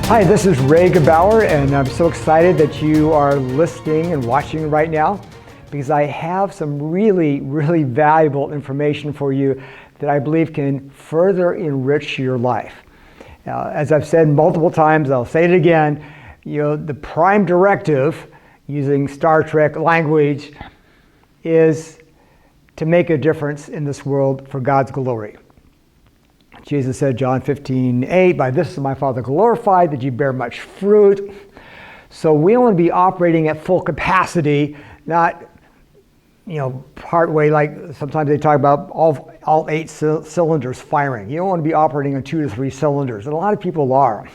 Hi, this is Ray Gebauer, and I'm so excited that you are listening and watching right now because I have some really valuable information for you that I believe can further enrich your life. As I've said multiple times, I'll say it again, the prime directive, using Star Trek language, is to make a difference in this world for God's glory. Jesus said, John 15:8, by this is my Father glorified, that you bear much fruit. So we want to be operating at full capacity, not, part way, like sometimes they talk about all 8 cylinders firing. You don't want to be operating on 2 to 3 cylinders, and a lot of people are.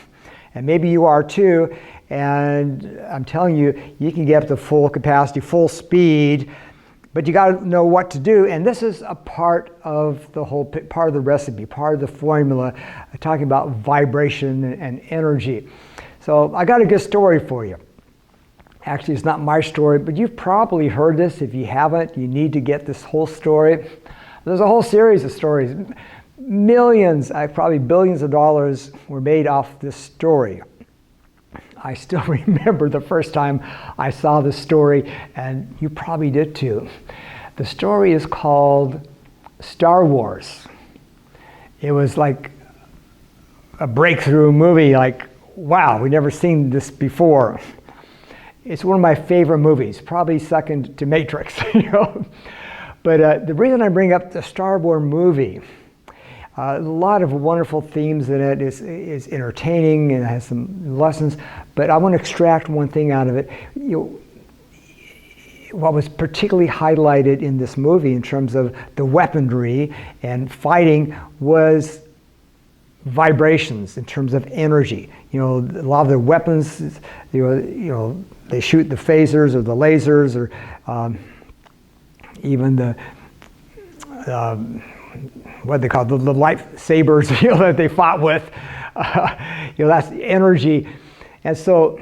And maybe you are too, and I'm telling you, you can get up to full capacity, full speed, but you got to know what to do, and this is a part of the whole, part of the recipe, part of the formula, talking about vibration and energy. So I got a good story for you. Actually, it's not my story, but you've probably heard this. If you haven't, you need to get this whole story. There's a whole series of stories. Millions, probably billions of dollars were made off this story. I still remember the first time I saw this story, and you probably did too. The story is called Star Wars. It was like a breakthrough movie, like, wow, we've never seen this before. It's one of my favorite movies, probably second to Matrix. But the reason I bring up the Star Wars movie, a lot of wonderful themes in it, is entertaining and has some lessons, but I want to extract one thing out of it. What was particularly highlighted in this movie in terms of the weaponry and fighting was vibrations in terms of energy. A lot of the weapons, they shoot the phasers or the lasers or even the what they call the lightsabers, that they fought with. That's energy. And so,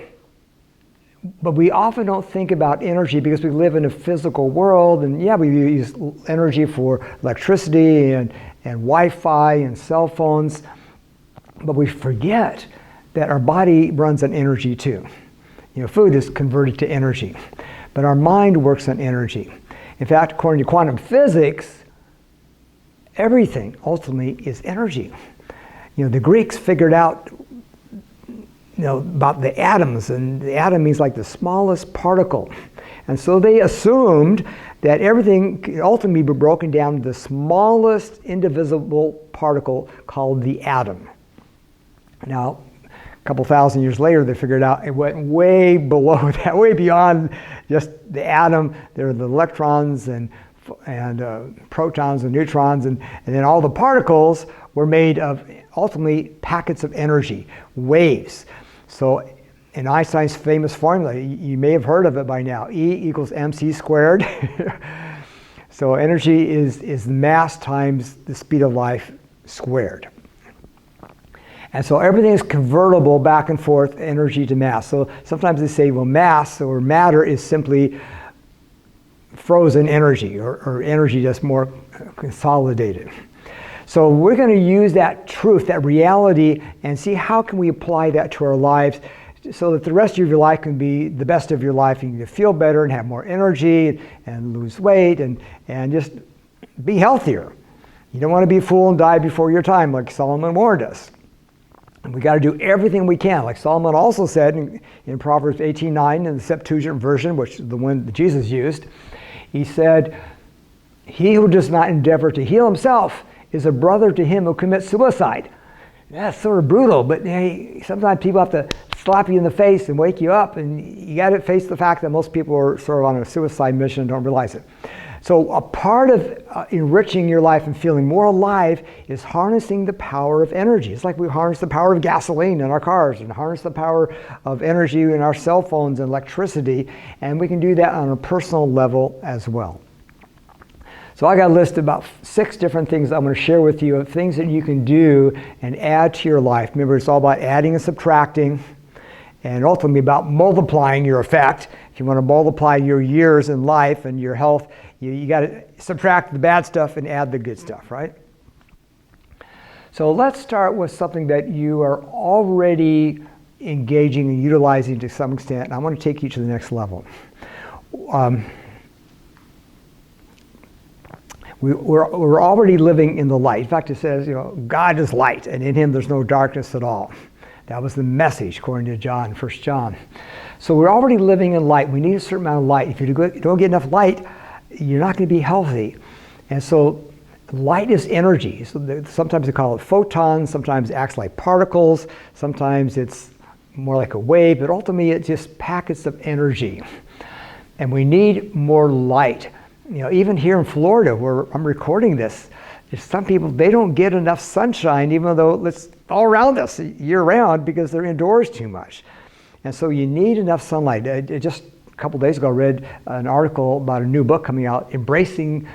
but we often don't think about energy because we live in a physical world, and we use energy for electricity and Wi-Fi and cell phones, but we forget that our body runs on energy too. Food is converted to energy, but our mind works on energy. In fact, according to quantum physics, everything ultimately is energy. The Greeks figured out about the atoms, and the atom means like the smallest particle. And so they assumed that everything could ultimately be broken down to the smallest indivisible particle called the atom. Now, a couple thousand years later, they figured out it went way below that, way beyond just the atom. There are the electrons and protons and neutrons, and then all the particles were made of ultimately packets of energy, waves. So in Einstein's famous formula, you may have heard of it by now, E equals mc squared. So energy is mass times the speed of light squared. And so everything is convertible back and forth, energy to mass. So sometimes they say, well, mass or matter is simply frozen energy or energy that's more consolidated. So we're going to use that truth, that reality, and see how can we apply that to our lives so that the rest of your life can be the best of your life. You can feel better and have more energy and lose weight and just be healthier. You don't want to be a fool and die before your time, like Solomon warned us. And we got to do everything we can, like Solomon also said in Proverbs 18:9 in the Septuagint version, which is the one that Jesus used. He said, he who does not endeavor to heal himself is a brother to him who commits suicide. That's sort of brutal, but hey, sometimes people have to slap you in the face and wake you up, and you got to face the fact that most people are sort of on a suicide mission and don't realize it. So a part of enriching your life and feeling more alive is harnessing the power of energy. It's like we harness the power of gasoline in our cars and harness the power of energy in our cell phones and electricity, and we can do that on a personal level as well. So I got a list of about 6 different things I'm going to share with you of things that you can do and add to your life. Remember, it's all about adding and subtracting, and ultimately about multiplying your effect. If you want to multiply your years in life and your health, you got to subtract the bad stuff and add the good stuff, right? So let's start with something that you are already engaging and utilizing to some extent. And I want to take you to the next level. We're already living in the light. In fact, it says, God is light, and in him there's no darkness at all. That was the message, according to John, 1 John. So we're already living in light. We need a certain amount of light. If you don't get enough light, you're not going to be healthy. And so light is energy. So sometimes they call it photons, sometimes it acts like particles, sometimes it's more like a wave, but ultimately it's just packets of energy. And we need more light. Even here in Florida, where I'm recording this, some people, they don't get enough sunshine, even though it's all around us year round, because they're indoors too much. And so you need enough sunlight. Just a couple days ago, I read an article about a new book coming out, Embracing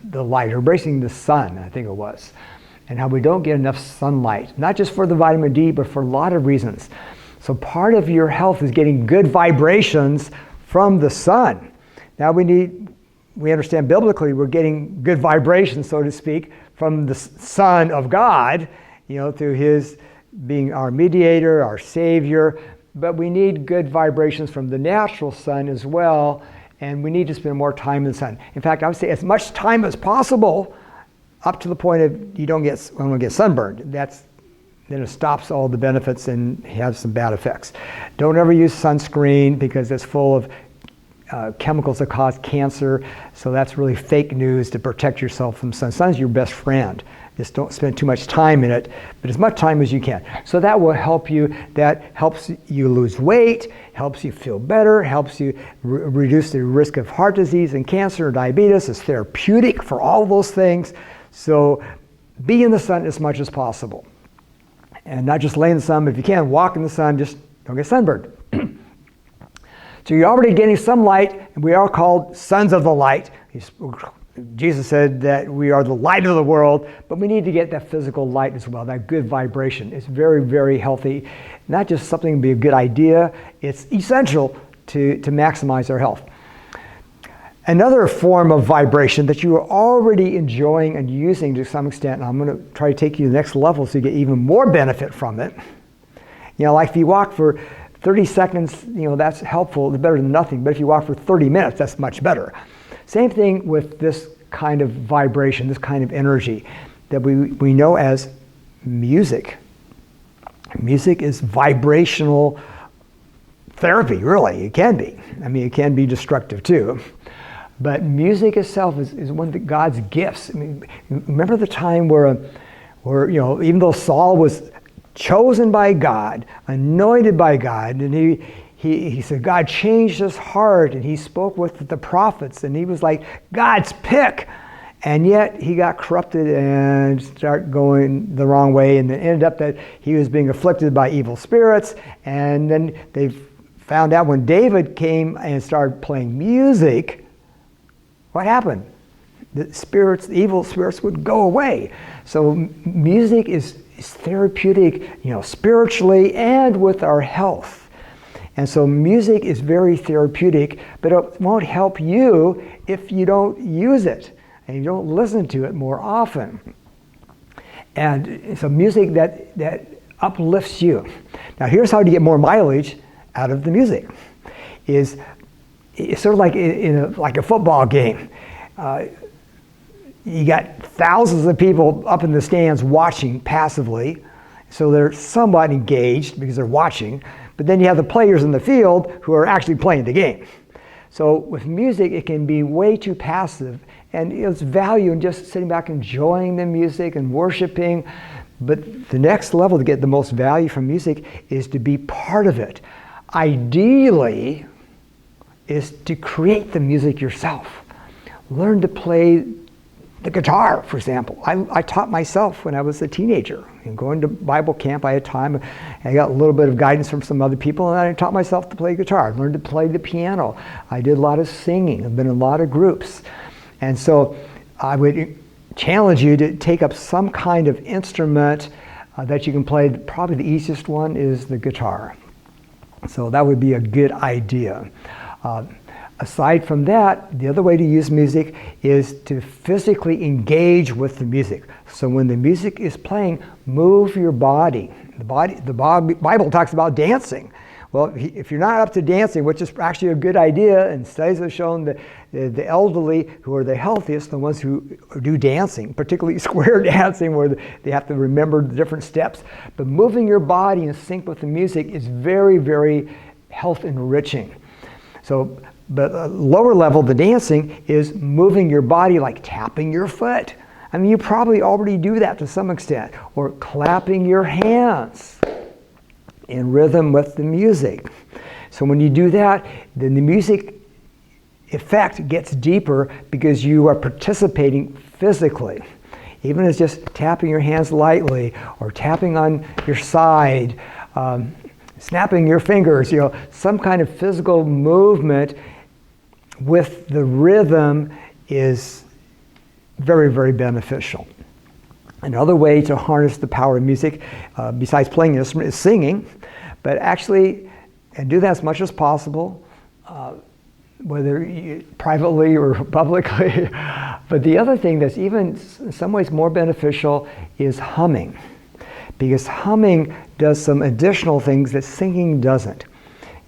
the Light, or Embracing the Sun, I think it was, and how we don't get enough sunlight, not just for the vitamin D, but for a lot of reasons. So part of your health is getting good vibrations from the sun. Now we understand biblically we're getting good vibrations, so to speak, from the Son of God, through his being our mediator, our Savior, but we need good vibrations from the natural sun as well, and we need to spend more time in the sun. In fact, I would say as much time as possible, up to the point of you don't get sunburned. Then it stops all the benefits and has some bad effects. Don't ever use sunscreen because it's full of chemicals that cause cancer, so that's really fake news to protect yourself from sun. Sun's your best friend. Just don't spend too much time in it, but as much time as you can. So that will help you. That helps you lose weight, helps you feel better, helps you reduce the risk of heart disease and cancer and diabetes. It's therapeutic for all those things. So be in the sun as much as possible. And not just lay in the sun, but if you can, walk in the sun, just don't get sunburned. So you're already getting some light, and we are called sons of the light. Jesus said that we are the light of the world, but we need to get that physical light as well, that good vibration. It's very, very healthy. Not just something to be a good idea, it's essential to maximize our health. Another form of vibration that you are already enjoying and using to some extent, and I'm going to try to take you to the next level so you get even more benefit from it. Like if you walk for 30 seconds, that's helpful, it's better than nothing. But if you walk for 30 minutes, that's much better. Same thing with this kind of vibration, this kind of energy that we know as music. Music is vibrational therapy, really. It can be. It can be destructive too. But music itself is one of God's gifts. Remember the time where even though Saul was chosen by God, anointed by God, and he said God changed his heart, and he spoke with the prophets, and he was like God's pick, and yet he got corrupted and started going the wrong way, and it ended up that he was being afflicted by evil spirits. And then they found out when David came and started playing music, what happened? The evil spirits would go away. So music is therapeutic, spiritually and with our health. And so music is very therapeutic, but it won't help you if you don't use it and you don't listen to it more often. And so music that uplifts you. Now here's how to get more mileage out of the music. It's sort of like like a football game. You got thousands of people up in the stands watching passively, so they're somewhat engaged because they're watching, but then you have the players in the field who are actually playing the game. So with music, it can be way too passive, and it's value in just sitting back enjoying the music and worshiping. But the next level to get the most value from music is to be part of it. Ideally, is to create the music yourself. Learn to play the guitar, for example. I taught myself when I was a teenager. And going to Bible camp, I had time. I got a little bit of guidance from some other people, and I taught myself to play guitar. I learned to play the piano. I did a lot of singing. I've been in a lot of groups. And so I would challenge you to take up some kind of instrument that you can play. Probably the easiest one is the guitar. So that would be a good idea. Aside from that, the other way to use music is to physically engage with the music. So when the music is playing, move your body. Bible talks about dancing. Well, if you're not up to dancing, which is actually a good idea, and studies have shown that the elderly who are the healthiest, the ones who do dancing, particularly square dancing where they have to remember the different steps, but moving your body in sync with the music is very, very health enriching. So, but lower level, the dancing is moving your body like tapping your foot. I mean, you probably already do that to some extent, or clapping your hands in rhythm with the music. So when you do that, then the music effect gets deeper because you are participating physically. Even as just tapping your hands lightly or tapping on your side, snapping your fingers, some kind of physical movement with the rhythm is very, very beneficial. Another way to harness the power of music, besides playing an instrument, is singing, but actually, and do that as much as possible, whether privately or publicly. But the other thing that's even in some ways more beneficial is humming, because humming does some additional things that singing doesn't.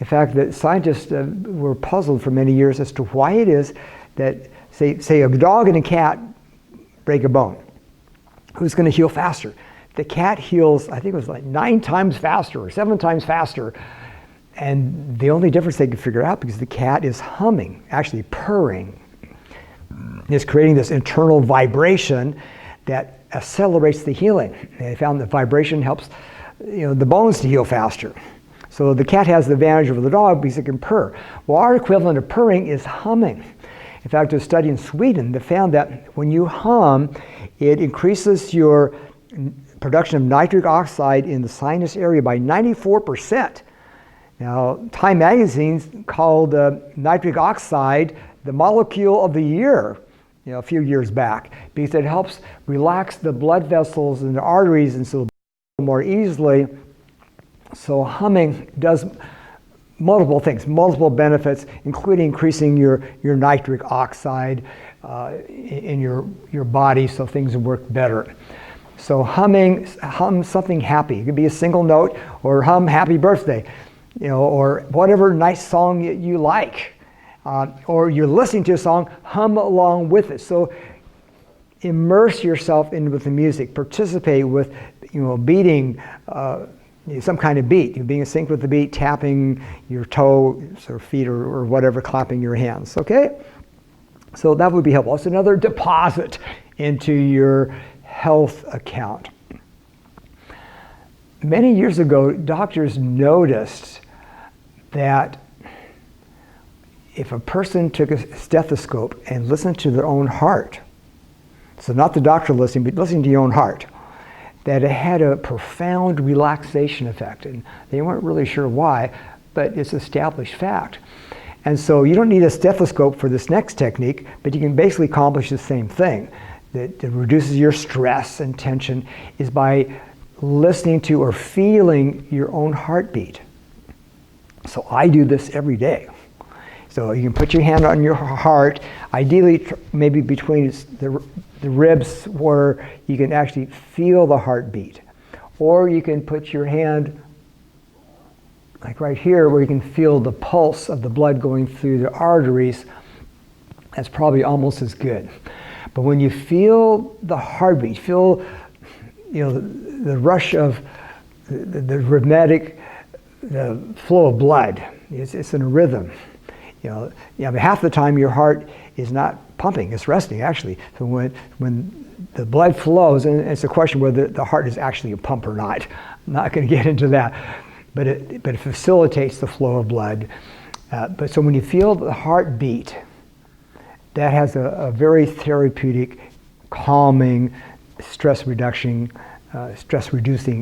In fact, the scientists were puzzled for many years as to why it is that, say a dog and a cat break a bone. Who's going to heal faster? The cat heals, I think it was like 9 times faster or 7 times faster. And the only difference they could figure out, because the cat is humming, actually purring, is creating this internal vibration that accelerates the healing. And they found that vibration helps the bones to heal faster. So the cat has the advantage over the dog because it can purr. Well, our equivalent of purring is humming. In fact, a study in Sweden that found that when you hum, it increases your production of nitric oxide in the sinus area by 94%. Now, Time magazine called nitric oxide the molecule of the year, a few years back, because it helps relax the blood vessels and the arteries and so more easily. So humming does multiple things, multiple benefits, including increasing your nitric oxide in your body so things work better. So hum something happy. It could be a single note, or hum happy birthday, or whatever nice song you like. Or you're listening to a song, hum along with it. So immerse yourself with the music, participate with beating some kind of beat, being in sync with the beat, tapping your toes or feet or whatever, clapping your hands, okay? So that would be helpful. It's another deposit into your health account. Many years ago, doctors noticed that if a person took a stethoscope and listened to their own heart, so not the doctor listening, but listening to your own heart, that it had a profound relaxation effect. And they weren't really sure why, but it's established fact. And so you don't need a stethoscope for this next technique, but you can basically accomplish the same thing. That reduces your stress and tension is by listening to or feeling your own heartbeat. So I do this every day. So you can put your hand on your heart, ideally maybe between the ribs where you can actually feel the heartbeat. Or you can put your hand like right here where you can feel the pulse of the blood going through the arteries. That's probably almost as good. But when you feel the heartbeat, feel the rush of the rhythmic, the flow of blood, it's in a rhythm. Half the time your heart is not pumping, it's resting actually. So when the blood flows, and it's a question whether the heart is actually a pump or not. I'm not going to get into that, but it facilitates the flow of blood. But so when you feel the heartbeat, that has a very therapeutic, calming, stress reducing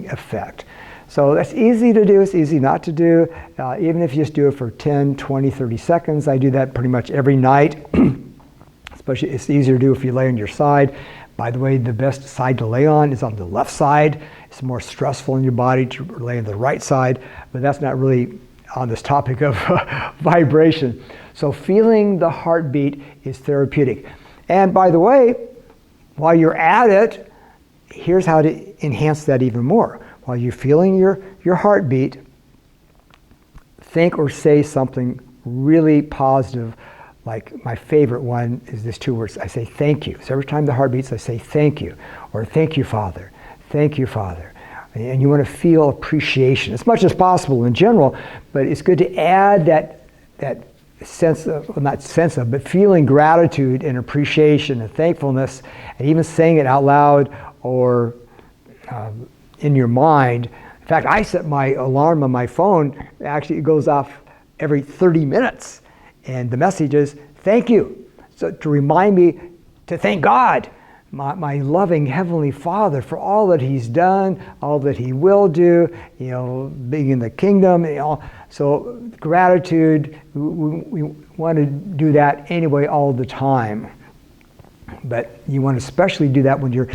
effect. So that's easy to do, it's easy not to do. Even if you just do it for 10, 20, 30 seconds, I do that pretty much every night. Especially it's easier to do if you lay on your side. By the way, the best side to lay on is on the left side. It's more stressful in your body to lay on the right side, but that's not really on this topic of vibration. So feeling the heartbeat is therapeutic. And by the way, while you're at it, here's how to enhance that even more. while you're feeling your heartbeat, think or say something really positive. Like my favorite one is this 2 words. I say thank you. So every time the heart beats, I say thank you, or thank you, Father. Thank you, Father. And you want to feel appreciation as much as possible in general, but it's good to add that sense of, well, not sense of, but feeling gratitude and appreciation and thankfulness, and even saying it out loud or in your mind. In fact, I set my alarm on my phone. Actually, it goes off every 30 minutes. And the message is, thank you. So to remind me to thank God, my loving Heavenly Father, for all that He's done, all that He will do, being in the kingdom. So gratitude, we want to do that anyway all the time. But you want to especially do that when you're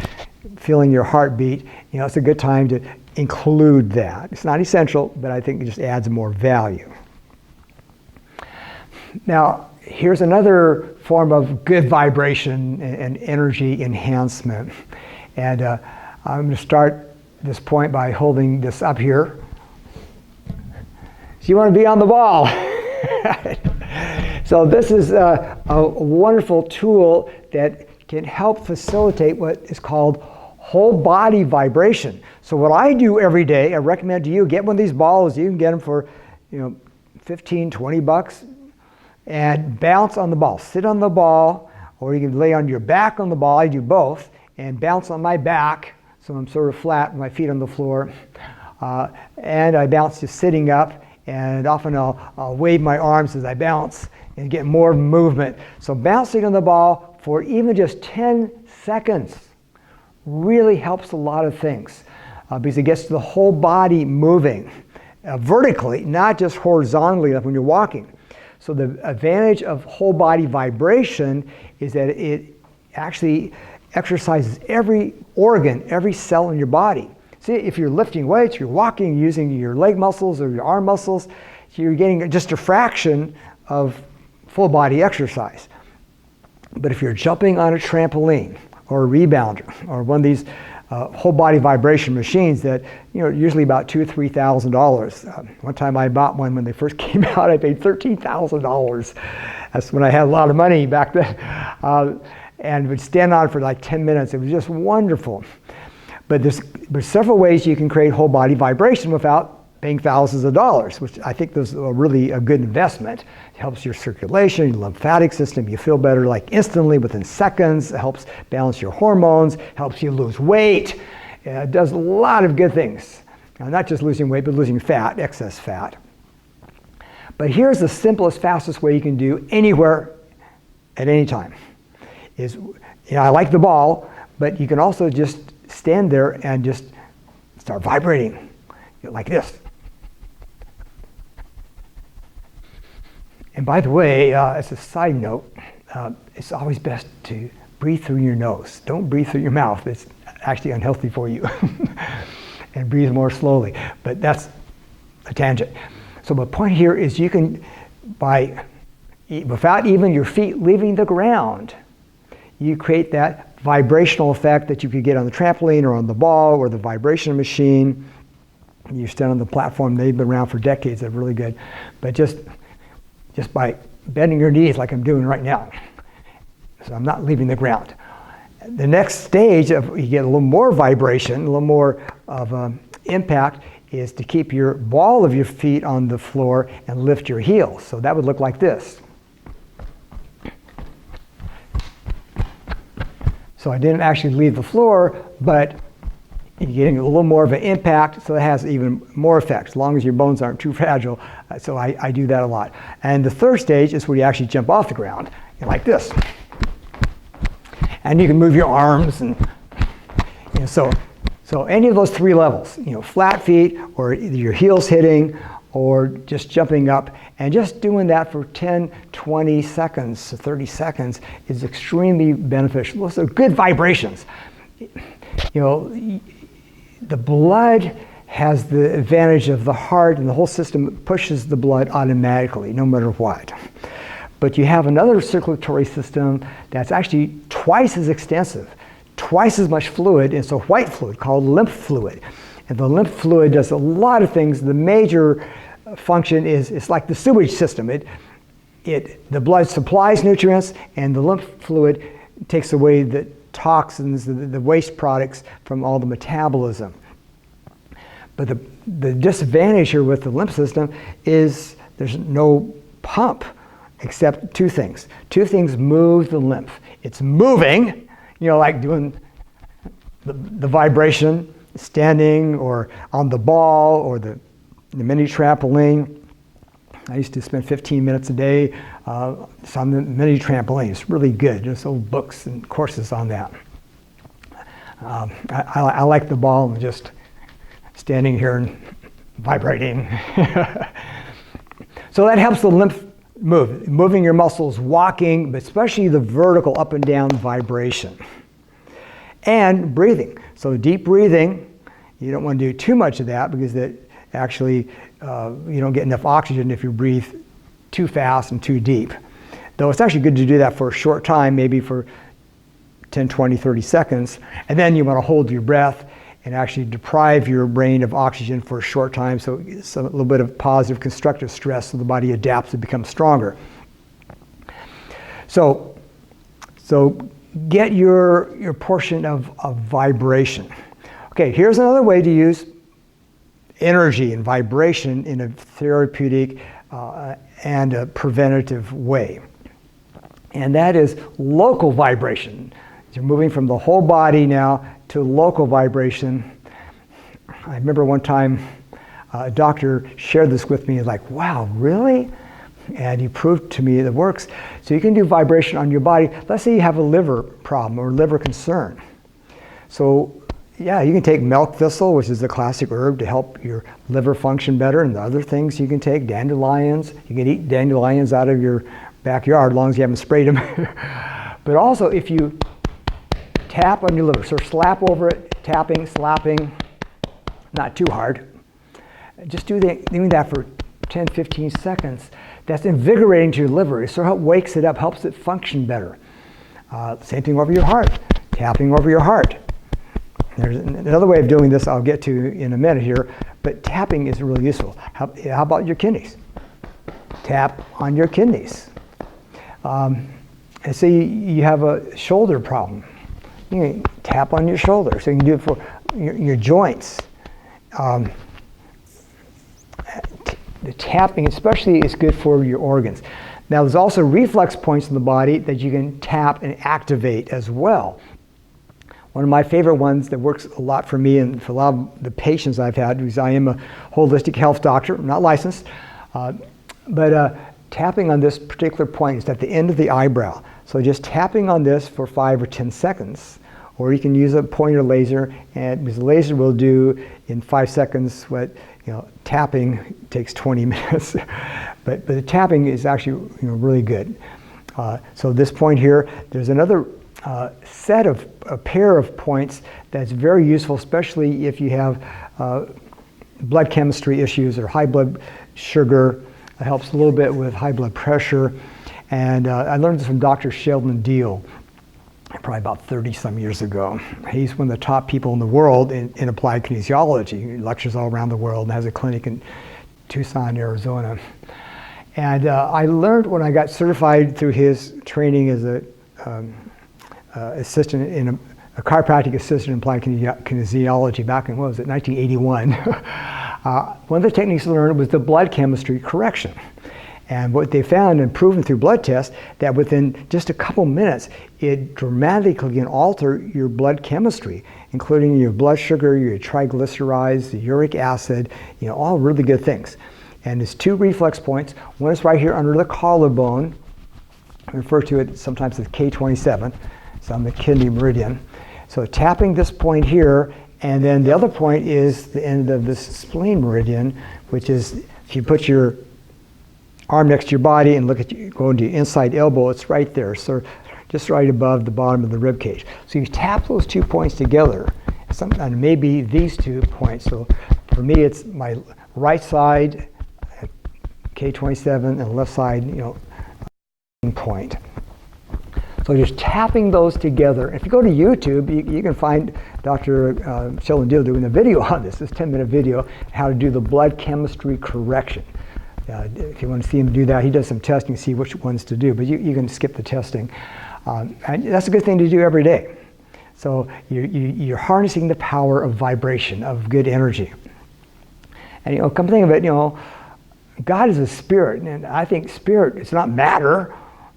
feeling your heartbeat. It's a good time to include that. It's not essential, but I think it just adds more value. Now, here's another form of good vibration and energy enhancement. And I'm going to start this point by holding this up here. So you want to be on the ball. So this is a wonderful tool that can help facilitate what is called whole body vibration. So what I do every day, I recommend to you, get one of these balls. You can get them for, $15, $20. And bounce on the ball. Sit on the ball, or you can lay on your back on the ball. I do both. And bounce on my back, so I'm sort of flat with my feet on the floor. And I bounce just sitting up, and often I'll wave my arms as I bounce and get more movement. So bouncing on the ball for even just 10 seconds really helps a lot of things because it gets the whole body moving vertically, not just horizontally like when you're walking. So the advantage of whole body vibration is that it actually exercises every organ, every cell in your body. See, if you're lifting weights, you're walking, using your leg muscles or your arm muscles, so you're getting just a fraction of full body exercise. But if you're jumping on a trampoline or a rebounder or one of these whole body vibration machines that usually about $2,000 or $3,000. One time I bought one when they first came out. I paid $13,000. That's when I had a lot of money back then, and would stand on it for like 10 minutes. It was just wonderful. But there's several ways you can create whole body vibration without paying thousands of dollars, which I think is really a good investment. It helps your circulation, your lymphatic system. You feel better like instantly within seconds. It helps balance your hormones, helps you lose weight. It does a lot of good things. Now, not just losing weight, but losing fat, excess fat. But here's the simplest, fastest way you can do anywhere at any time. I like the ball, but you can also just stand there and just start vibrating like this. And by the way, as a side note, it's always best to breathe through your nose. Don't breathe through your mouth. It's actually unhealthy for you. And breathe more slowly. But that's a tangent. So the point here is you can, without even your feet leaving the ground, you create that vibrational effect that you could get on the trampoline or on the ball or the vibration machine. You stand on the platform. They've been around for decades. They're really good. But just by bending your knees like I'm doing right now. So I'm not leaving the ground. The next stage of you get a little more vibration, a little more of impact, is to keep your ball of your feet on the floor and lift your heels. So that would look like this. So I didn't actually leave the floor, but you're getting a little more of an impact, so it has even more effect, as long as your bones aren't too fragile. So I do that a lot. And the third stage is where you actually jump off the ground, like this. And you can move your arms, and so any of those three levels, flat feet, or either your heels hitting, or just jumping up, and just doing that for 10, 20 seconds, 30 seconds is extremely beneficial. Those are good vibrations. The blood has the advantage of the heart, and the whole system pushes the blood automatically, no matter what. But you have another circulatory system that's actually twice as extensive, twice as much fluid. It's a white fluid called lymph fluid. And the lymph fluid does a lot of things. The major function is it's like the sewage system. The blood supplies nutrients, and the lymph fluid takes away the toxins, the waste products from all the metabolism. But the disadvantage here with the lymph system is there's no pump except two things. Two things move the lymph. It's moving, like doing the vibration, standing or on the ball or the mini trampoline. I used to spend 15 minutes a day on the mini trampoline. It's really good. There's old books and courses on that. I like the ball and just standing here and vibrating. So that helps the lymph move, moving your muscles, walking, but especially the vertical up and down vibration. And breathing. So deep breathing, you don't want to do too much of that because that actually you don't get enough oxygen if you breathe too fast and too deep. Though it's actually good to do that for a short time, maybe for 10, 20, 30 seconds. And then you want to hold your breath and actually deprive your brain of oxygen for a short time, so it's a little bit of positive constructive stress so the body adapts and becomes stronger. So get your portion of vibration. Okay, here's another way to use energy and vibration in a therapeutic and a preventative way. And that is local vibration. You're moving from the whole body now to local vibration. I remember one time a doctor shared this with me, like, wow, really? And he proved to me it works. So you can do vibration on your body. Let's say you have a liver problem or liver concern. So yeah, you can take milk thistle, which is the classic herb to help your liver function better, and the other things you can take, dandelions. You can eat dandelions out of your backyard as long as you haven't sprayed them. But also if you tap on your liver, so slap over it, tapping, slapping, not too hard. Just doing that for 10, 15 seconds. That's invigorating to your liver. It sort of wakes it up, helps it function better. Same thing over your heart, tapping over your heart. There's another way of doing this I'll get to in a minute here, but tapping is really useful. How about your kidneys? Tap on your kidneys. And say you have a shoulder problem. You can tap on your shoulder. So you can do it for your joints. The tapping especially is good for your organs. Now there's also reflex points in the body that you can tap and activate as well. One of my favorite ones that works a lot for me and for a lot of the patients I've had, because I am a holistic health doctor, I'm not licensed, but tapping on this particular point is at the end of the eyebrow. So just tapping on this for 5 or 10 seconds, or you can use a pointer laser, and because the laser will do in 5 seconds what tapping takes 20 minutes. but the tapping is actually really good. So this point here, there's another a pair of points that's very useful, especially if you have blood chemistry issues or high blood sugar. It helps a little bit with high blood pressure. And I learned this from Dr. Sheldon Deal, probably about 30 some years ago. He's one of the top people in the world in applied kinesiology. He lectures all around the world and has a clinic in Tucson, Arizona. And I learned when I got certified through his training as a assistant in a chiropractic assistant in applied kinesiology back in, 1981. One of the techniques I learned was the blood chemistry correction. And what they found and proven through blood tests, that within just a couple minutes, it dramatically can alter your blood chemistry, including your blood sugar, your triglycerides, the uric acid, all really good things. And there's 2 reflex points. One is right here under the collarbone. I refer to it sometimes as K27. It's on the kidney meridian. So tapping this point here, and then the other point is the end of this spleen meridian, which is if you put your arm next to your body and look at you, go into your inside elbow, it's right there, so just right above the bottom of the rib cage. So you tap those 2 points together, and maybe these 2 points. So for me, it's my right side, K27, and left side, point. So just tapping those together. If you go to YouTube, you can find Dr. Sheldon Deal doing a video on this 10-minute video, how to do the blood chemistry correction. If you want to see him do that, he does some testing, see which ones to do, but you can skip the testing. And that's a good thing to do every day. So you're harnessing the power of vibration, of good energy. And come to think of it, God is a spirit, and I think spirit, it's not matter.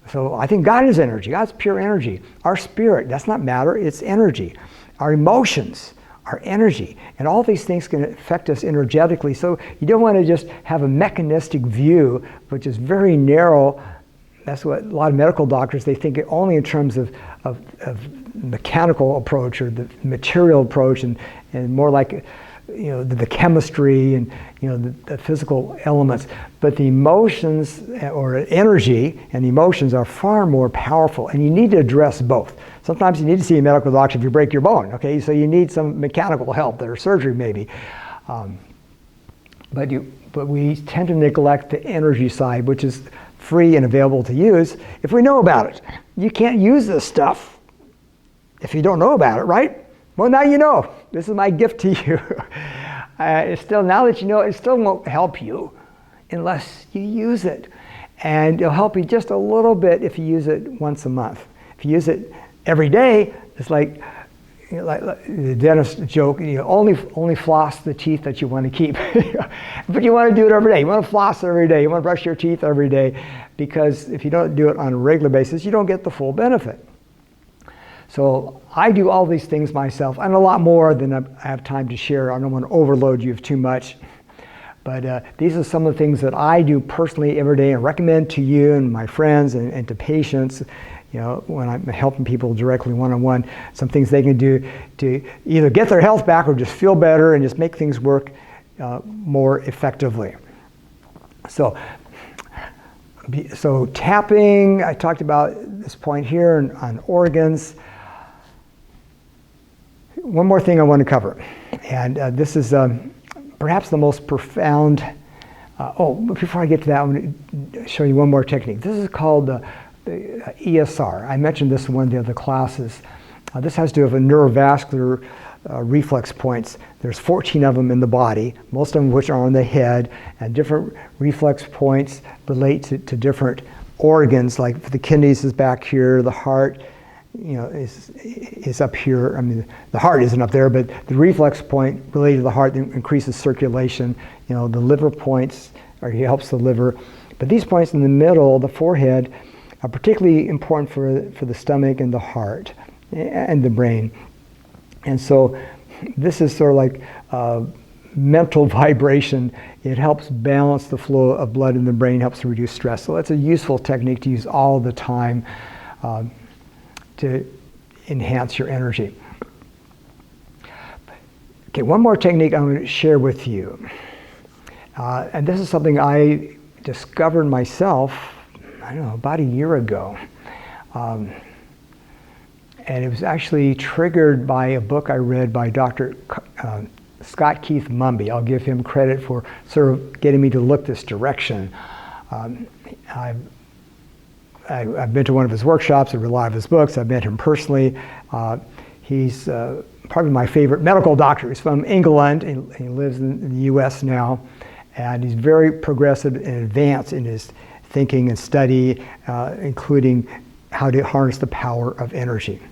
So I think God is energy. God's pure energy. Our spirit, that's not matter, it's energy. Our emotions are energy. And all these things can affect us energetically. So you don't want to just have a mechanistic view, which is very narrow. That's what a lot of medical doctors, they think only in terms of mechanical approach or the material approach and more like the chemistry and the physical elements, but the emotions or energy and emotions are far more powerful, and you need to address both. Sometimes you need to see a medical doctor if you break your bone, okay? So you need some mechanical help or surgery maybe, but we tend to neglect the energy side, which is free and available to use if we know about it. You can't use this stuff if you don't know about it, right? Well, now you know. This is my gift to you. Now that you know, it still won't help you unless you use it. And it'll help you just a little bit if you use it once a month. If you use it every day, it's like the dentist joke, only floss the teeth that you want to keep. But you want to do it every day. You want to floss every day. You want to brush your teeth every day, because if you don't do it on a regular basis, you don't get the full benefit. So I do all these things myself, and a lot more than I have time to share. I don't want to overload you with too much. But these are some of the things that I do personally every day and recommend to you and my friends and to patients, when I'm helping people directly one-on-one, some things they can do to either get their health back or just feel better and just make things work more effectively. So tapping, I talked about this point here on organs. One more thing I want to cover, and this is perhaps the most profound. But before I get to that, I want to show you one more technique. This is called the ESR. I mentioned this in one of the other classes. This has to do with neurovascular reflex points. There's 14 of them in the body, most of them which are on the head, and different reflex points relate to different organs, like the kidneys is back here, the heart is up here. I mean, the heart isn't up there, but the reflex point related to the heart increases circulation. The liver points, he helps the liver. But these points in the middle, the forehead, are particularly important for the stomach and the heart and the brain. And so this is sort of like mental vibration. It helps balance the flow of blood in the brain, helps to reduce stress. So that's a useful technique to use all the time to enhance your energy. Okay, one more technique I'm going to share with you. And this is something I discovered myself, about a year ago. And it was actually triggered by a book I read by Dr. Scott Keith Mumby. I'll give him credit for sort of getting me to look this direction. I've been to one of his workshops, I read a lot of his books, I've met him personally. He's probably my favorite medical doctor. He's from England, and he lives in the US now, and he's very progressive and advanced in his thinking and study, including how to harness the power of energy.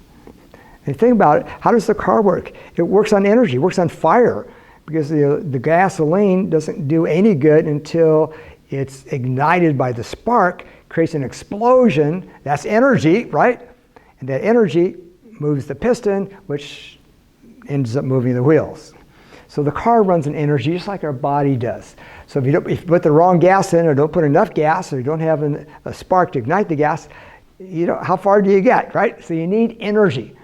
And think about it, how does the car work? It works on energy, it works on fire, because the gasoline doesn't do any good until it's ignited by the spark, creates an explosion. That's energy, right? And that energy moves the piston, which ends up moving the wheels. So the car runs on energy just like our body does. So if you put the wrong gas in, or don't put enough gas, or you don't have a spark to ignite the gas, how far do you get, right? So you need energy.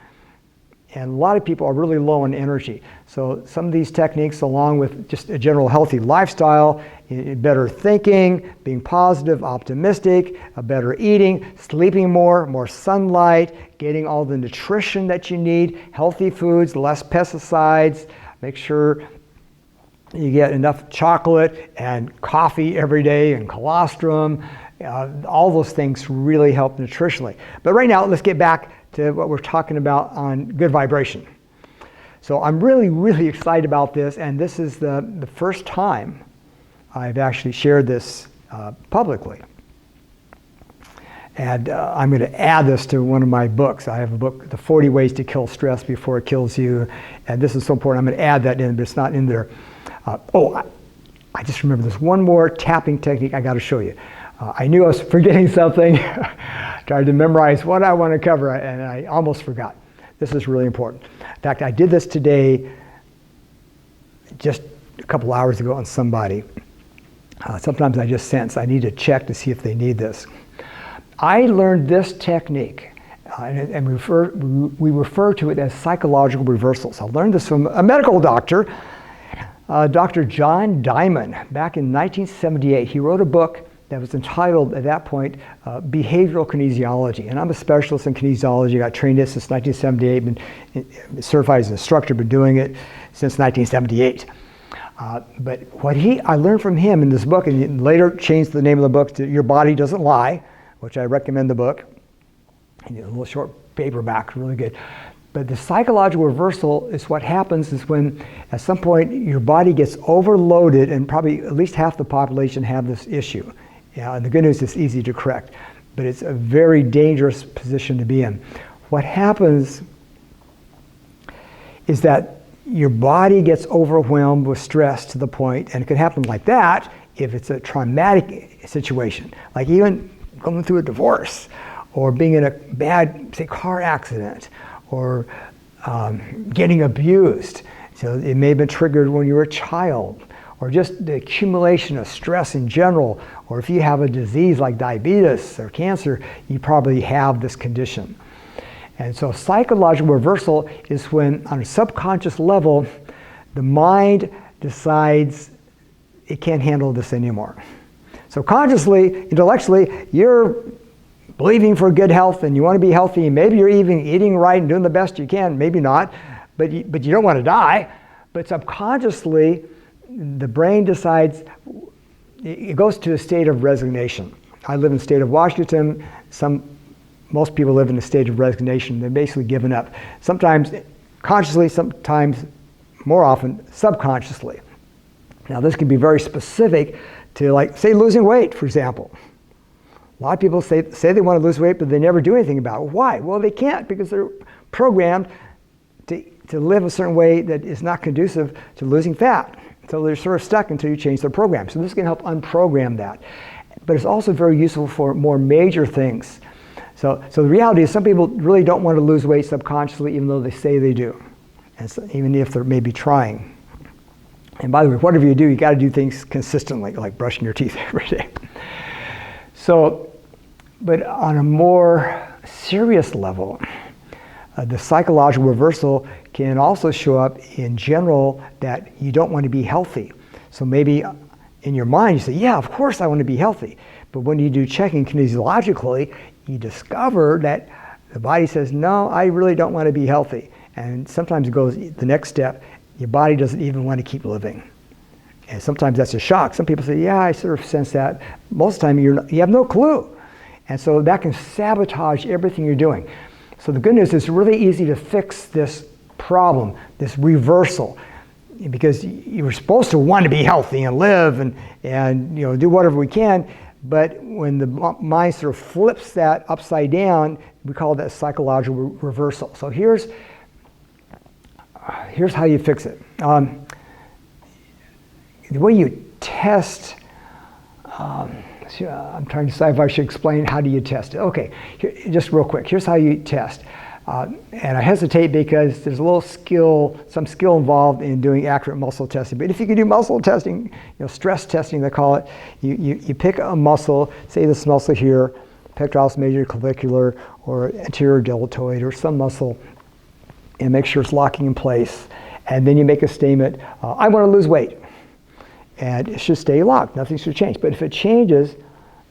And a lot of people are really low on energy. So some of these techniques, along with just a general healthy lifestyle, better thinking, being positive, optimistic, better eating, sleeping more sunlight, getting all the nutrition that you need, healthy foods, less pesticides, make sure you get enough chocolate and coffee every day and colostrum, All those things really help nutritionally. But right now, let's get back to what we're talking about on good vibration. So I'm really, really excited about this, and this is the first time I've actually shared this publicly. And I'm going to add this to one of my books. I have a book, The 40 Ways to Kill Stress Before It Kills You. And this is so important. I'm going to add that in, but it's not in there. I just remember there's one more tapping technique I got to show you. I knew I was forgetting something. Tried to memorize what I want to cover, and I almost forgot. This is really important. In fact, I did this today, just a couple hours ago on somebody. Sometimes I just sense I need to check to see if they need this. I learned this technique, and we refer to it as psychological reversals. I learned this from a medical doctor, Dr. John Diamond, back in 1978. He wrote a book that was entitled, at that point, Behavioral Kinesiology. And I'm a specialist in kinesiology. I got trained in it since 1978, been certified as an instructor, been doing it since 1978. But what I learned from him in this book, and later changed the name of the book to Your Body Doesn't Lie, which I recommend the book. And a little short paperback, really good. But the psychological reversal is what happens is when at some point your body gets overloaded, and probably at least half the population have this issue. And the good news is it's easy to correct, but it's a very dangerous position to be in. What happens is that your body gets overwhelmed with stress to the point, and it could happen like that if it's a traumatic situation, like even going through a divorce, or being in a bad, say, car accident, or getting abused. So it may have been triggered when you were a child, or just the accumulation of stress in general, or if you have a disease like diabetes or cancer, you probably have this condition. And so psychological reversal is when, on a subconscious level, the mind decides it can't handle this anymore. So consciously, intellectually, you're believing for good health and you want to be healthy, and maybe you're even eating right and doing the best you can, maybe not, but you don't want to die. But subconsciously, the brain decides, it goes to a state of resignation. I live in the state of Washington. Most people live in a state of resignation. They're basically given up. Sometimes consciously, sometimes more often subconsciously. Now this can be very specific to, like, say, losing weight, for example. A lot of people say they want to lose weight, but they never do anything about it. Why? Well, they can't, because they're programmed to live a certain way that is not conducive to losing fat. So they're sort of stuck until you change their program. So this can help unprogram that. But it's also very useful for more major things. So the reality is some people really don't want to lose weight subconsciously, even though they say they do, and so, even if they're maybe trying. And by the way, whatever you do, you got to do things consistently, like brushing your teeth every day. So, but on a more serious level, the psychological reversal can also show up in general that you don't want to be healthy. So maybe in your mind you say, yeah, of course I want to be healthy. But when you do checking kinesiologically, you discover that the body says, no, I really don't want to be healthy. And sometimes it goes the next step, your body doesn't even want to keep living. And sometimes that's a shock. Some people say, yeah, I sort of sense that. Most of the time you have no clue. And so that can sabotage everything you're doing. So the good news is it's really easy to fix this problem, this reversal, because you were supposed to want to be healthy and live and do whatever we can. But when the mind sort of flips that upside down, we call that psychological reversal. So here's how you fix it. The way you test, I'm trying to decide if I should explain how do you test it. Okay, just real quick, here's how you test. And I hesitate because there's some skill involved in doing accurate muscle testing. But if you can do muscle testing, stress testing they call it, you pick a muscle, say this muscle here, pectoralis major clavicular or anterior deltoid or some muscle, and make sure it's locking in place. And then you make a statement, I want to lose weight. And it should stay locked, nothing should change. But if it changes,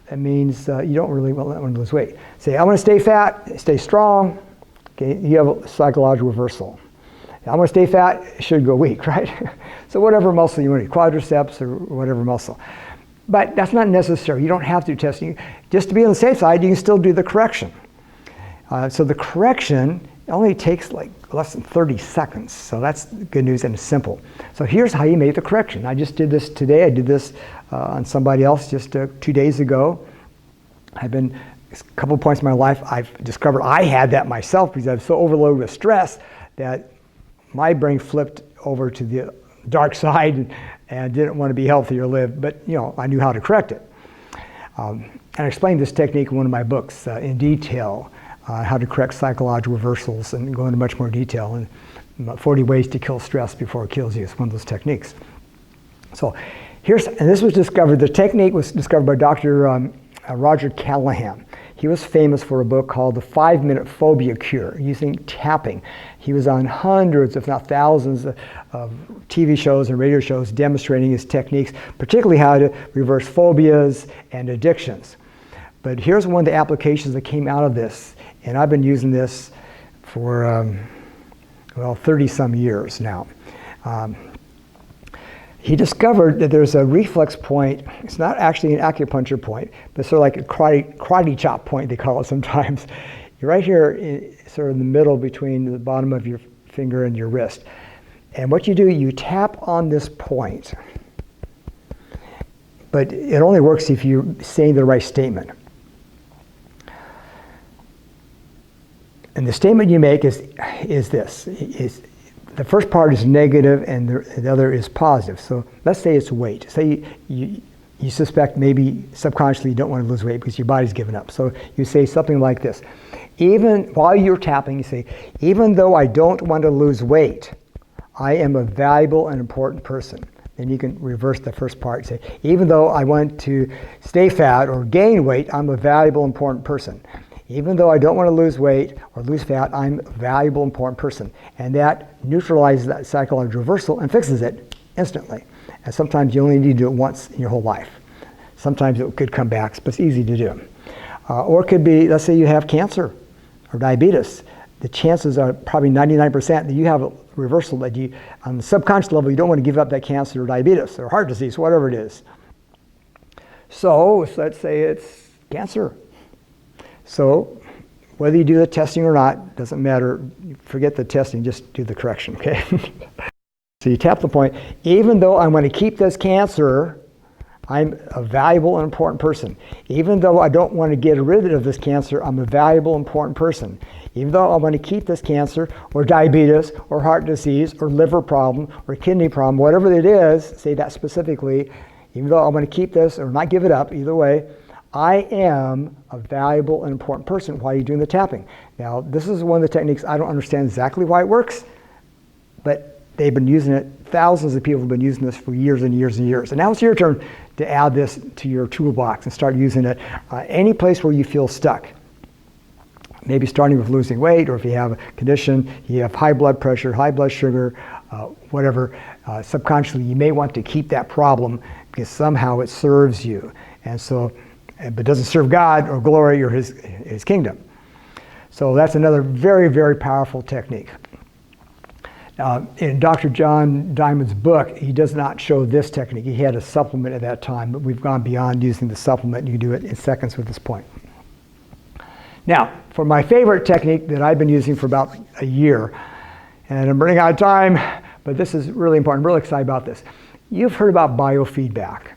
that means you don't really want to lose weight. Say, I want to stay fat, stay strong. Okay, you have a psychological reversal. I want to stay fat, it should go weak, right? So whatever muscle you want to do, quadriceps or whatever muscle. But that's not necessary. You don't have to do testing. Just to be on the safe side, you can still do the correction. So the correction only takes like less than 30 seconds. So that's good news, and it's simple. So here's how you make the correction. I just did this today. I did this on somebody else just 2 days ago. A couple points in my life, I've discovered I had that myself because I was so overloaded with stress that my brain flipped over to the dark side and didn't want to be healthy or live, but I knew how to correct it. And I explained this technique in one of my books in detail, how to correct psychological reversals, and go into much more detail. And 40 ways to kill stress before it kills you is one of those techniques. So this was discovered, the technique was discovered by Dr. Roger Callahan. He was famous for a book called The 5-Minute Phobia Cure, using tapping. He was on hundreds, if not thousands, of TV shows and radio shows demonstrating his techniques, particularly how to reverse phobias and addictions. But here's one of the applications that came out of this, and I've been using this for, 30-some years now. He discovered that there's a reflex point. It's not actually an acupuncture point, but it's sort of like a karate chop point, they call it sometimes. You're right here, sort of in the middle between the bottom of your finger and your wrist. And what you do, you tap on this point. But it only works if you're saying the right statement. And the statement you make is this. The first part is negative and the other is positive. So let's say it's weight. Say you suspect maybe subconsciously you don't want to lose weight because your body's given up. So you say something like this. Even while you're tapping, you say, even though I don't want to lose weight, I am a valuable and important person. Then you can reverse the first part. Say, even though I want to stay fat or gain weight, I'm a valuable, important person. Even though I don't want to lose weight or lose fat, I'm a valuable, important person. And that neutralizes that psychological reversal and fixes it instantly. And sometimes you only need to do it once in your whole life. Sometimes it could come back, but it's easy to do. Or it could be, let's say you have cancer or diabetes. The chances are probably 99% that you have a reversal that you, on the subconscious level, you don't want to give up that cancer or diabetes or heart disease, whatever it is. So let's say it's cancer. So whether you do the testing or not, doesn't matter. Forget the testing, just do the correction, okay? So you tap the point. Even though I want to keep this cancer, I'm a valuable and important person. Even though I don't want to get rid of this cancer, I'm a valuable, important person. Even though I want to keep this cancer or diabetes or heart disease or liver problem or kidney problem, whatever it is, say that specifically, even though I want to keep this or not give it up, either way, I am a valuable and important person while you're doing the tapping. Now, this is one of the techniques I don't understand exactly why it works, but they've been using it. Thousands of people have been using this for years and years and years. And now it's your turn to add this to your toolbox and start using it any place where you feel stuck. Maybe starting with losing weight, or if you have a condition, you have high blood pressure, high blood sugar, whatever, subconsciously you may want to keep that problem because somehow it serves you. And so, but doesn't serve God or glory or his kingdom. So that's another very, very powerful technique. In Dr. John Diamond's book, he does not show this technique. He had a supplement at that time, but we've gone beyond using the supplement. You can do it in seconds with this point. Now, for my favorite technique that I've been using for about a year, and I'm running out of time, but this is really important. I'm really excited about this. You've heard about biofeedback.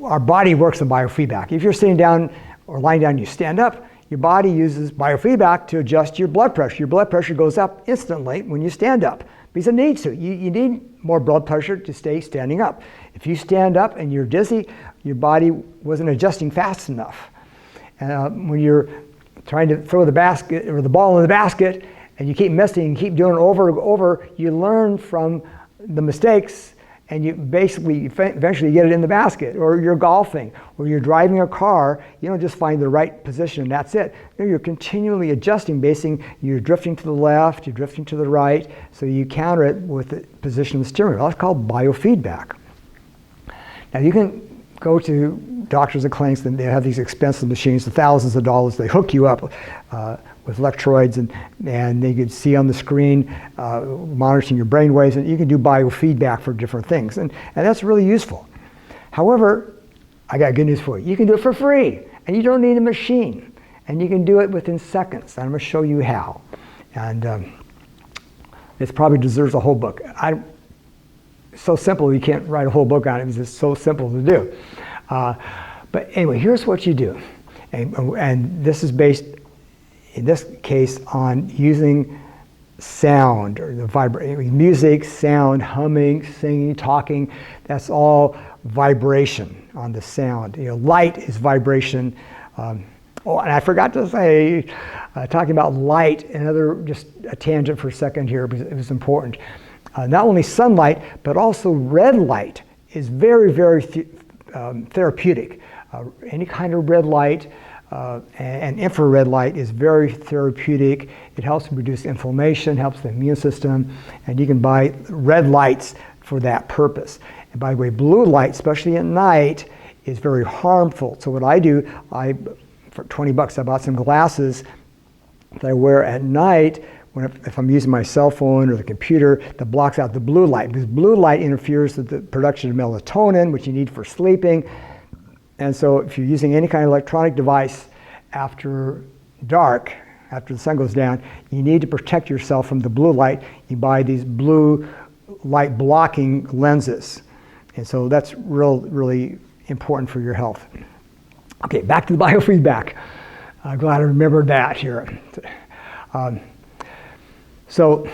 Our body works on biofeedback. If you're sitting down or lying down, you stand up, your body uses biofeedback to adjust your blood pressure. Your blood pressure goes up instantly when you stand up because it needs to. You need more blood pressure to stay standing up. If you stand up and you're dizzy, your body wasn't adjusting fast enough. When you're trying to throw the basket or the ball in the basket and you keep missing and keep doing it over and over, you learn from the mistakes and you basically eventually get it in the basket. Or you're golfing, or you're driving a car, you don't just find the right position and that's it. You're continually adjusting, you're drifting to the left, you're drifting to the right, so you counter it with the position of the steering wheel. That's called biofeedback. Now you can go to doctors and clinics and they have these expensive machines, the thousands of dollars, they hook you up with electrodes and they could see on the screen monitoring your brain waves, and you can do biofeedback for different things, and that's really useful. However, I got good news for you. You can do it for free, and you don't need a machine. And you can do it within seconds. I'm going to show you how. And this probably deserves a whole book. So simple, you can't write a whole book on it because it's so simple to do. But anyway, here's what you do. And this is based, in this case, on using sound, or the music, sound, humming, singing, talking. That's all vibration on the sound. Light is vibration. And I forgot to say, talking about light, another, just a tangent for a second here, because it was important. Not only sunlight, but also red light is very, very therapeutic. Any kind of red light and infrared light is very therapeutic. It helps reduce inflammation, helps the immune system, and you can buy red lights for that purpose. And by the way, blue light, especially at night, is very harmful. So what I do, for $20, I bought some glasses that I wear at night if I'm using my cell phone or the computer, that blocks out the blue light, because blue light interferes with the production of melatonin, which you need for sleeping. And so if you're using any kind of electronic device after dark, after the sun goes down, you need to protect yourself from the blue light. You buy these blue light blocking lenses. And so that's really important for your health. Okay, back to the biofeedback. I'm glad I remembered that here. So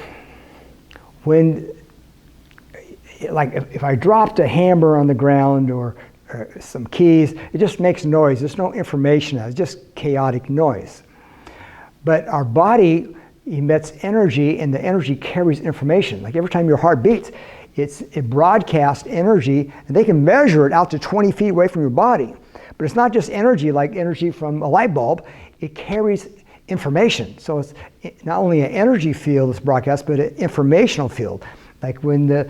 when, like if I dropped a hammer on the ground or some keys, it just makes noise. There's no information. It's just chaotic noise. But our body emits energy, and the energy carries information. Like every time your heart beats, it broadcasts energy, and they can measure it out to 20 feet away from your body. But it's not just energy like energy from a light bulb. It carries information. So it's not only an energy field that's broadcast, but an informational field. Like when the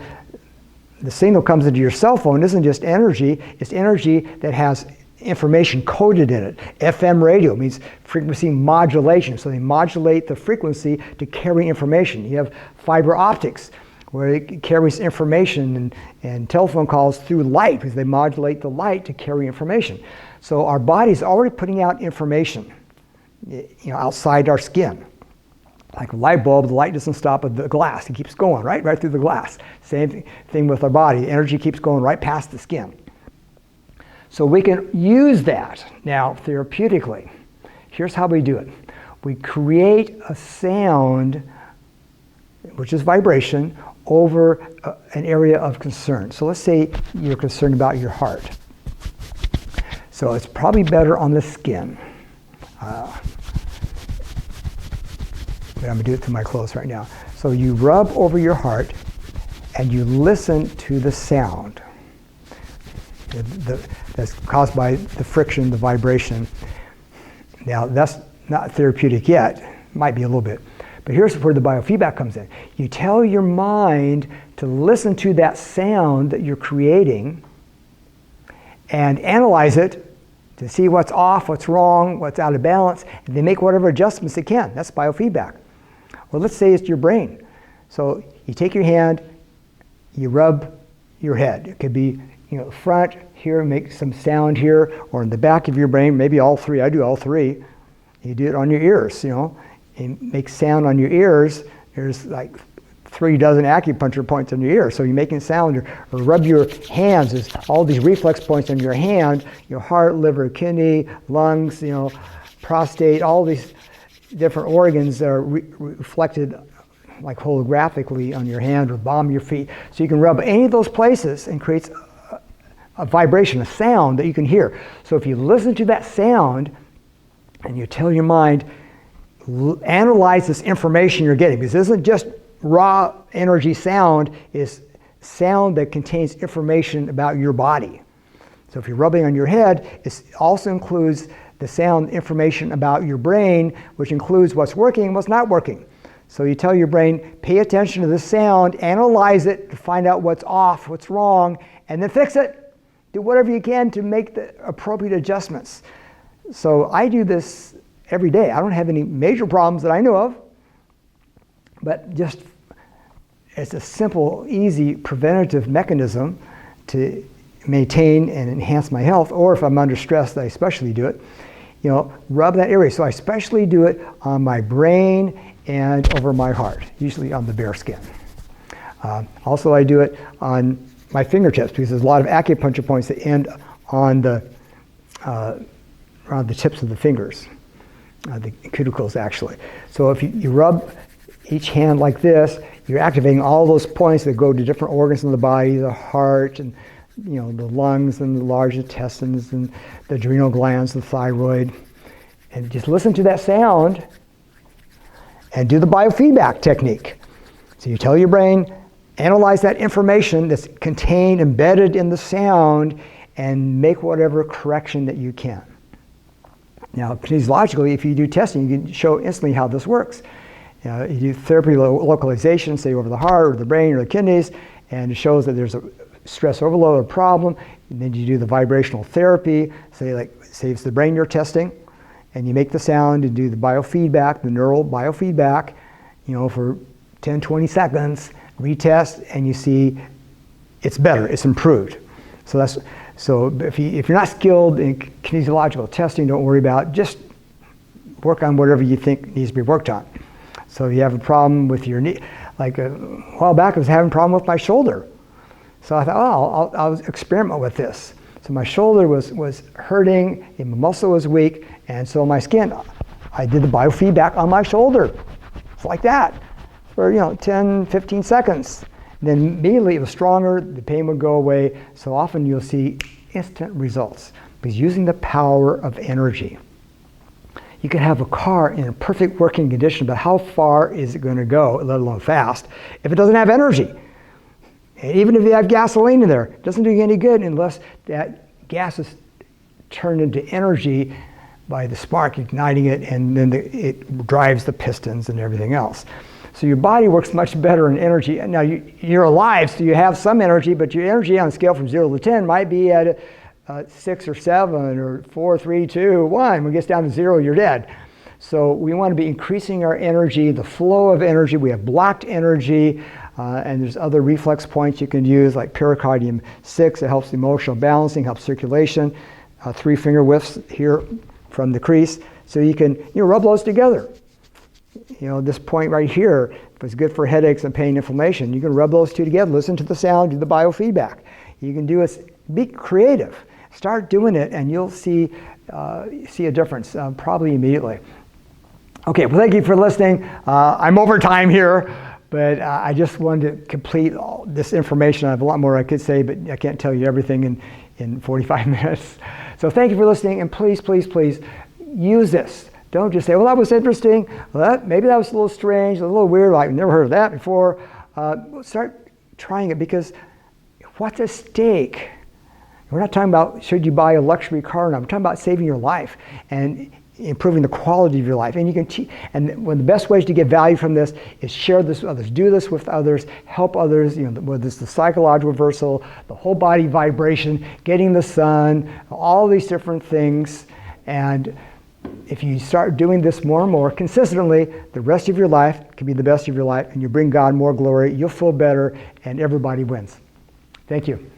signal comes into your cell phone, it isn't just energy, it's energy that has information coded in it. FM radio means frequency modulation. So they modulate the frequency to carry information. You have fiber optics, where it carries information, and telephone calls through light, because they modulate the light to carry information. So our body's already putting out information, outside our skin. Like a light bulb, the light doesn't stop at the glass. It keeps going right through the glass. Same thing with our body. The energy keeps going right past the skin. So we can use that now therapeutically. Here's how we do it. We create a sound, which is vibration, over an area of concern. So let's say you're concerned about your heart. So it's probably better on the skin. But I'm going to do it through my clothes right now. So you rub over your heart and you listen to the sound that's caused by the friction, the vibration. Now that's not therapeutic yet. Might be a little bit. But here's where the biofeedback comes in. You tell your mind to listen to that sound that you're creating and analyze it to see what's off, what's wrong, what's out of balance, and then make whatever adjustments they can. That's biofeedback. Well, let's say it's your brain. So you take your hand, you rub your head. It could be, front here, make some sound here, or in the back of your brain, maybe all three. I do all three. You do it on your ears, and make sound on your ears. There's like 3 dozen acupuncture points on your ear. So you're making sound, or rub your hands. There's all these reflex points on your hand, your heart, liver, kidney, lungs, prostate, all these different organs are reflected like holographically on your hand or bottom of your feet. So you can rub any of those places and creates a vibration, a sound that you can hear. So if you listen to that sound and you tell your mind, analyze this information you're getting, because this isn't just raw energy sound, is sound that contains information about your body. So if you're rubbing on your head, it also includes the sound information about your brain, which includes what's working and what's not working. So you tell your brain, pay attention to this sound, analyze it to find out what's off, what's wrong, and then fix it. Do whatever you can to make the appropriate adjustments. So I do this every day. I don't have any major problems that I know of, but just it's a simple, easy preventative mechanism to maintain and enhance my health, or if I'm under stress, I especially do it, rub that area. So I especially do it on my brain and over my heart, usually on the bare skin. Also, I do it on my fingertips because there's a lot of acupuncture points that end on the around the tips of the fingers, the cuticles actually. So if you rub each hand like this, you're activating all those points that go to different organs in the body, the heart, and the lungs, and the large intestines, and the adrenal glands, the thyroid. And just listen to that sound and do the biofeedback technique. So you tell your brain, analyze that information that's contained, embedded in the sound, and make whatever correction that you can. Now, kinesiologically, if you do testing, you can show instantly how this works. You do therapy localization, say over the heart or the brain or the kidneys, and it shows that there's a stress overload or problem. And then you do the vibrational therapy, say it's the brain you're testing, and you make the sound and do the biofeedback, the neural biofeedback, for 10, 20 seconds, retest, and you see it's better, it's improved. So if you're not skilled in kinesiological testing, don't worry about it. Just work on whatever you think needs to be worked on. So if you have a problem with your knee, like a while back I was having a problem with my shoulder. So I thought, I'll experiment with this. So my shoulder was hurting, and my muscle was weak, and so my skin, I did the biofeedback on my shoulder. It's like that for 10, 15 seconds. Then immediately it was stronger, the pain would go away. So often you'll see instant results because using the power of energy. You can have a car in a perfect working condition, but how far is it going to go, let alone fast, if it doesn't have energy? And even if you have gasoline in there, it doesn't do you any good unless that gas is turned into energy by the spark igniting it, and then it drives the pistons and everything else. So your body works much better in energy. Now you're alive, so you have some energy, but your energy on a scale from 0 to 10 might be at 6 or 7 or 4, 3, 2, 1. When it gets down to 0, you're dead. So we want to be increasing our energy, the flow of energy. We have blocked energy, and there's other reflex points you can use, like pericardium 6. It helps emotional balancing, helps circulation. 3 finger whiffs here from the crease. So you can rub those together. This point right here, if it's good for headaches and pain, inflammation, you can rub those two together, listen to the sound, do the biofeedback. You can do it, be creative. Start doing it and you'll see a difference, probably immediately. Okay, well, thank you for listening. I'm over time here, but I just wanted to complete all this information. I have a lot more I could say, but I can't tell you everything in 45 minutes. So thank you for listening, and please, please, please use this. Don't just say, well, that was interesting. Well, maybe that was a little strange, a little weird, like I've never heard of that before. Start trying it, because what's at stake? We're not talking about should you buy a luxury car or not. We're talking about saving your life and improving the quality of your life. And you can and one of the best ways to get value from this is share this with others. Do this with others. Help others. Whether it's the psychological reversal, the whole body vibration, getting the sun, all these different things. And if you start doing this more and more consistently, the rest of your life can be the best of your life, and you bring God more glory. You'll feel better, and everybody wins. Thank you.